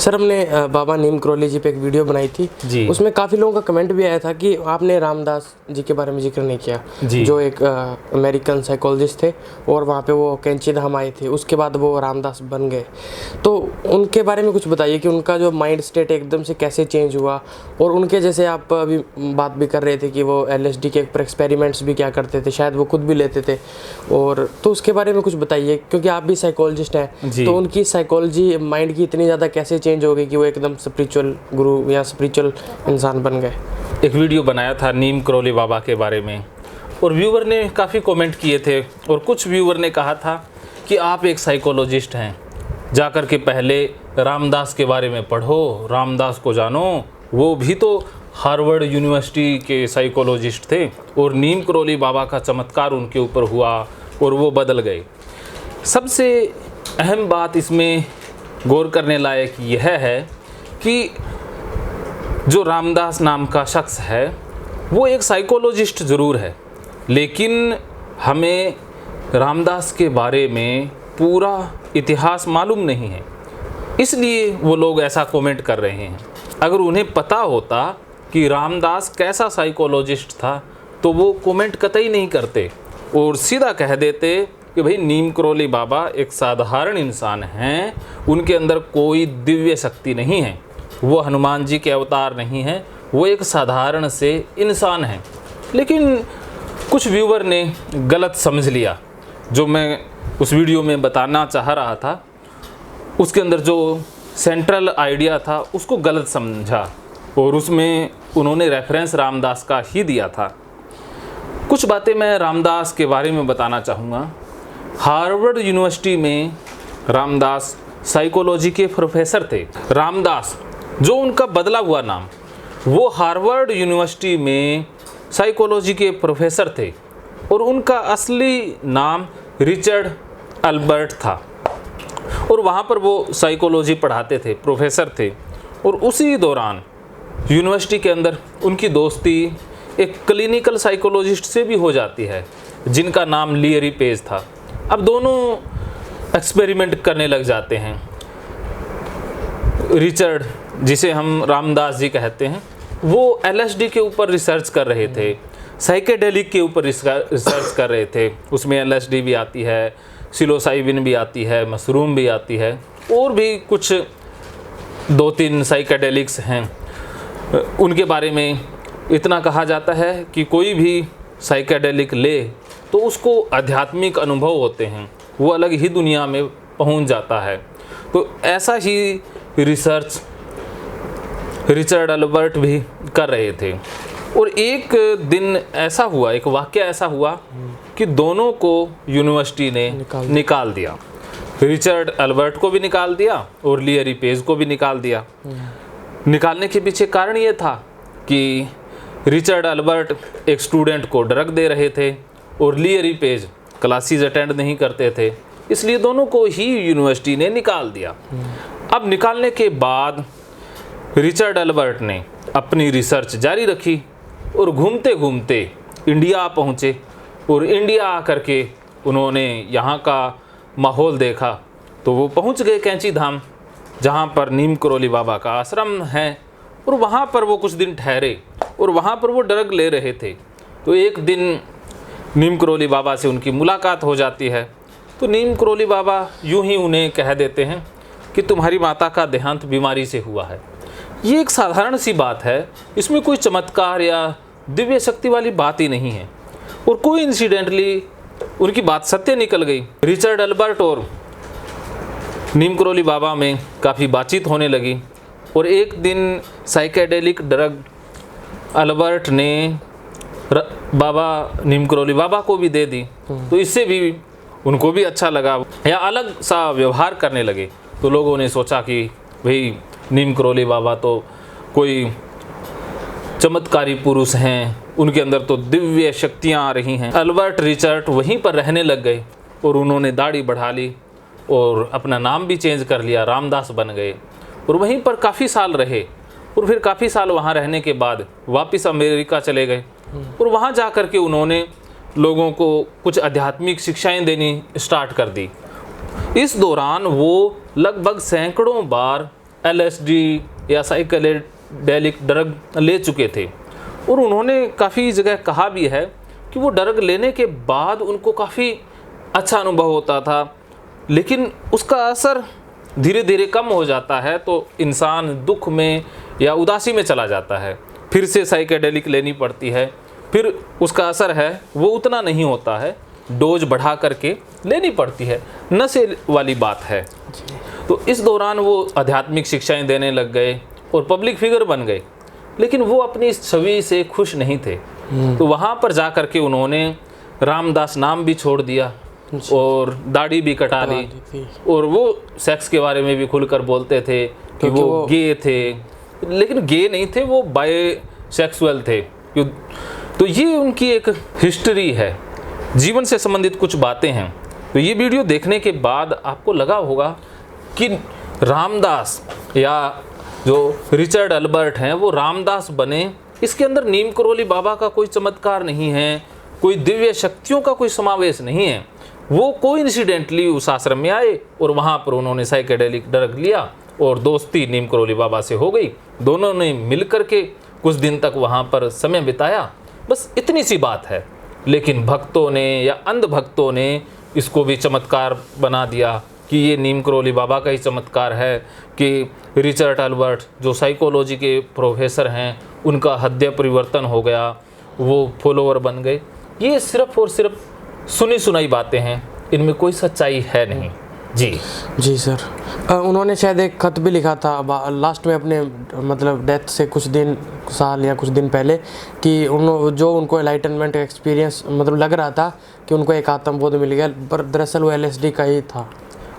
Sir हमने बाबा नीम करोली जी पे एक वीडियो बनाई थी जी। उसमें काफ़ी लोगों का कमेंट भी आया था कि आपने रामदास जी के बारे में जिक्र नहीं किया जी। जो एक अमेरिकन साइकोलॉजिस्ट थे और वहाँ पे वो कैंची धाम आए थे, उसके बाद वो रामदास बन गए। तो उनके बारे में कुछ बताइए कि उनका जो माइंड स्टेट एकदम से कैसे चेंज हुआ, और उनके जैसे आप अभी बात भी कर रहे थे कि वो LSD के ऊपर एक्सपेरिमेंट्स भी क्या करते थे, शायद वो खुद भी लेते थे, और तो उसके बारे में कुछ बताइए क्योंकि आप भी साइकोलॉजिस्ट हैं। तो उनकी साइकोलॉजी माइंड की इतनी ज़्यादा कैसे चेंज हो गई कि वो एकदम स्पिरिचुअल गुरु या स्पिरिचुअल इंसान बन गए। एक वीडियो बनाया था नीम करोली बाबा के बारे में और व्यूवर ने काफ़ी कमेंट किए थे, और कुछ व्यूवर ने कहा था कि आप एक साइकोलॉजिस्ट हैं, जाकर के पहले रामदास के बारे में पढ़ो, रामदास को जानो, वो भी तो हार्वर्ड यूनिवर्सिटी के साइकोलॉजिस्ट थे और नीम करोली बाबा का चमत्कार उनके ऊपर हुआ और वो बदल गए। सबसे अहम बात इसमें गौर करने लायक यह है कि जो रामदास नाम का शख्स है वो एक साइकोलॉजिस्ट ज़रूर है, लेकिन हमें रामदास के बारे में पूरा इतिहास मालूम नहीं है, इसलिए वो लोग ऐसा कमेंट कर रहे हैं। अगर उन्हें पता होता कि रामदास कैसा साइकोलॉजिस्ट था तो वो कमेंट कतई नहीं करते और सीधा कह देते कि भाई नीम करोली बाबा एक साधारण इंसान हैं, उनके अंदर कोई दिव्य शक्ति नहीं है, वो हनुमान जी के अवतार नहीं हैं, वो एक साधारण से इंसान हैं। लेकिन कुछ व्यूवर ने गलत समझ लिया, जो मैं उस वीडियो में बताना चाह रहा था उसके अंदर जो सेंट्रल आइडिया था उसको गलत समझा और उसमें उन्होंने रेफरेंस रामदास का ही दिया था। कुछ बातें मैं रामदास के बारे में बताना चाहूँगा। हार्वर्ड यूनिवर्सिटी में रामदास साइकोलॉजी के प्रोफेसर थे। रामदास जो उनका बदला हुआ नाम, वो हार्वर्ड यूनिवर्सिटी में साइकोलॉजी के प्रोफेसर थे और उनका असली नाम रिचर्ड अल्बर्ट था और वहाँ पर वो साइकोलॉजी पढ़ाते थे, प्रोफेसर थे। और उसी दौरान यूनिवर्सिटी के अंदर उनकी दोस्ती एक क्लिनिकल साइकोलॉजिस्ट से भी हो जाती है जिनका नाम लियरी पेज था। अब दोनों एक्सपेरिमेंट करने लग जाते हैं। रिचर्ड, जिसे हम रामदास जी कहते हैं, वो LSD के ऊपर रिसर्च कर रहे थे, साइकेडेलिक के ऊपर रिसर्च कर रहे थे। उसमें LSD भी आती है, सिलोसाइबिन भी आती है, मशरूम भी आती है, और भी कुछ 2-3 साइकेडेलिक्स हैं। उनके बारे में इतना कहा जाता है कि कोई भी साइकेडेलिक ले तो उसको आध्यात्मिक अनुभव होते हैं, वो अलग ही दुनिया में पहुंच जाता है। तो ऐसा ही रिसर्च रिचर्ड अल्बर्ट भी कर रहे थे। और एक दिन ऐसा हुआ, एक वाक़या ऐसा हुआ कि दोनों को यूनिवर्सिटी ने निकाल दिया। रिचर्ड अल्बर्ट को भी निकाल दिया और लियरी पेज को भी निकाल दिया। निकालने के पीछे कारण ये था कि रिचर्ड अल्बर्ट एक स्टूडेंट को ड्रग दे रहे थे और लियरी पेज क्लासेस अटेंड नहीं करते थे, इसलिए दोनों को ही यूनिवर्सिटी ने निकाल दिया। अब निकालने के बाद रिचर्ड अल्बर्ट ने अपनी रिसर्च जारी रखी और घूमते घूमते इंडिया पहुँचे और इंडिया आकर के उन्होंने यहाँ का माहौल देखा तो वो पहुँच गए कैंची धाम, जहाँ पर नीम करोली बाबा का आश्रम है, और वहाँ पर वो कुछ दिन ठहरे और वहाँ पर वो ड्रग ले रहे थे। तो एक दिन नीम करोली बाबा से उनकी मुलाकात हो जाती है। तो नीम करोली बाबा यूं ही उन्हें कह देते हैं कि तुम्हारी माता का देहांत बीमारी से हुआ है। ये एक साधारण सी बात है, इसमें कोई चमत्कार या दिव्य शक्ति वाली बात ही नहीं है, और कोई इंसिडेंटली उनकी बात सत्य निकल गई। रिचर्ड अल्बर्ट और नीम करोली बाबा में काफ़ी बातचीत होने लगी और एक दिन साइकेडेलिक ड्रग अल्बर्ट ने बाबा नीम करोली बाबा को भी दे दी, तो इससे भी उनको भी अच्छा लगा या अलग सा व्यवहार करने लगे। तो लोगों ने सोचा कि भाई नीम करोली बाबा तो कोई चमत्कारी पुरुष हैं, उनके अंदर तो दिव्य शक्तियाँ आ रही हैं। अल्बर्ट रिचर्ड वहीं पर रहने लग गए और उन्होंने दाढ़ी बढ़ा ली और अपना नाम भी चेंज कर लिया, रामदास बन गए और वहीं पर काफ़ी साल रहे। और फिर काफ़ी साल वहाँ रहने के बाद वापस अमेरिका चले गए और वहाँ जा कर के उन्होंने लोगों को कुछ आध्यात्मिक शिक्षाएं देनी स्टार्ट कर दी। इस दौरान वो लगभग सैकड़ों बार LSD या साइकेडेलिक ड्रग ले चुके थे, और उन्होंने काफ़ी जगह कहा भी है कि वो ड्रग लेने के बाद उनको काफ़ी अच्छा अनुभव होता था, लेकिन उसका असर धीरे धीरे कम हो जाता है तो इंसान दुख में या उदासी में चला जाता है, फिर से साइकेडेलिक लेनी पड़ती है, फिर उसका असर है वो उतना नहीं होता है, डोज बढ़ा करके लेनी पड़ती है, नशे वाली बात है। तो इस दौरान वो आध्यात्मिक शिक्षाएं देने लग गए और पब्लिक फिगर बन गए, लेकिन वो अपनी इस छवि से खुश नहीं थे। तो वहाँ पर जा कर के उन्होंने रामदास नाम भी छोड़ दिया और दाढ़ी भी कटा ली, और वो सेक्स के बारे में भी खुलकर बोलते थे कि वो गे थे, लेकिन गे नहीं थे, वो बायसेक्सुअल थे। तो ये उनकी एक हिस्ट्री है, जीवन से संबंधित कुछ बातें हैं। तो ये वीडियो देखने के बाद आपको लगा होगा कि रामदास या जो रिचर्ड अल्बर्ट हैं वो रामदास बने, इसके अंदर नीम करोली बाबा का कोई चमत्कार नहीं है, कोई दिव्य शक्तियों का कोई समावेश नहीं है। वो कोइंसिडेंटली उस आश्रम में आए और वहाँ पर उन्होंने साइकेडेलिक ड्रग लिया और दोस्ती नीम करोली बाबा से हो गई। दोनों ने मिल कर के कुछ दिन तक वहाँ पर समय बिताया, बस इतनी सी बात है। लेकिन भक्तों ने या अंध भक्तों ने इसको भी चमत्कार बना दिया कि ये नीम करोली बाबा का ही चमत्कार है कि रिचर्ड अल्बर्ट जो साइकोलॉजी के प्रोफेसर हैं उनका हृदय परिवर्तन हो गया, वो फॉलोअर बन गए। ये सिर्फ और सिर्फ सुनी सुनाई बातें हैं, इनमें कोई सच्चाई है नहीं। जी सर, उन्होंने शायद एक खत भी लिखा था लास्ट में अपने मतलब डेथ से कुछ दिन साल या कुछ दिन पहले कि उनको एनलाइटनमेंट एक्सपीरियंस मतलब लग रहा था कि उनको एक आत्मबोध मिल गया, पर दरअसल वो LSD का ही था।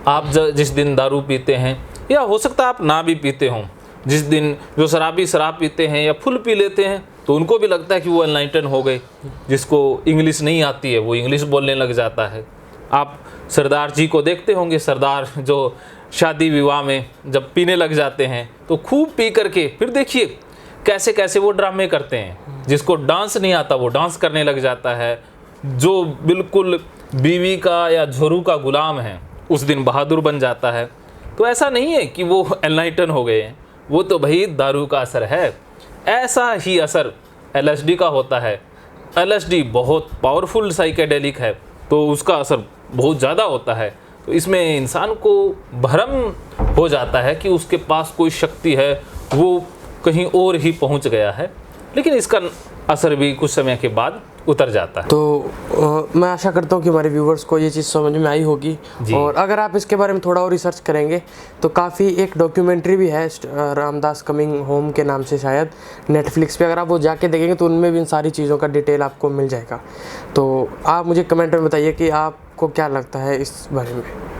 आप जिस दिन दारू पीते हैं, या हो सकता है आप ना भी पीते हों, जिस दिन जो शराबी शराब पीते हैं या फुल पी लेते हैं तो उनको भी लगता है कि वो एनलाइटन हो गए। जिसको इंग्लिश नहीं आती है वो इंग्लिश बोलने लग जाता है। आप सरदार जी को देखते होंगे, सरदार जो शादी विवाह में जब पीने लग जाते हैं तो खूब पी करके फिर देखिए कैसे कैसे वो ड्रामे करते हैं। जिसको डांस नहीं आता वो डांस करने लग जाता है, जो बिल्कुल बीवी का या झोरू का गुलाम है उस दिन बहादुर बन जाता है। तो ऐसा नहीं है कि वो एनलाइटन हो गए हैं, वो तो भाई दारू का असर है। ऐसा ही असर LSD का होता है। LSD बहुत पावरफुल साइकेडेलिक है तो उसका असर बहुत ज़्यादा होता है। तो इसमें इंसान को भ्रम हो जाता है कि उसके पास कोई शक्ति है, वो कहीं और ही पहुंच गया है, लेकिन इसका असर भी कुछ समय के बाद उतर जाता है। तो मैं आशा करता हूँ कि हमारे व्यूवर्स को ये चीज़ समझ में आई होगी, और अगर आप इसके बारे में थोड़ा और रिसर्च करेंगे तो काफ़ी एक डॉक्यूमेंट्री भी है रामदास कमिंग होम के नाम से, शायद नेटफ्लिक्स पे, अगर आप वो जाके देखेंगे तो उनमें भी इन सारी चीज़ों का डिटेल आपको मिल जाएगा। तो आप मुझे कमेंट में बताइए कि आपको क्या लगता है इस बारे में।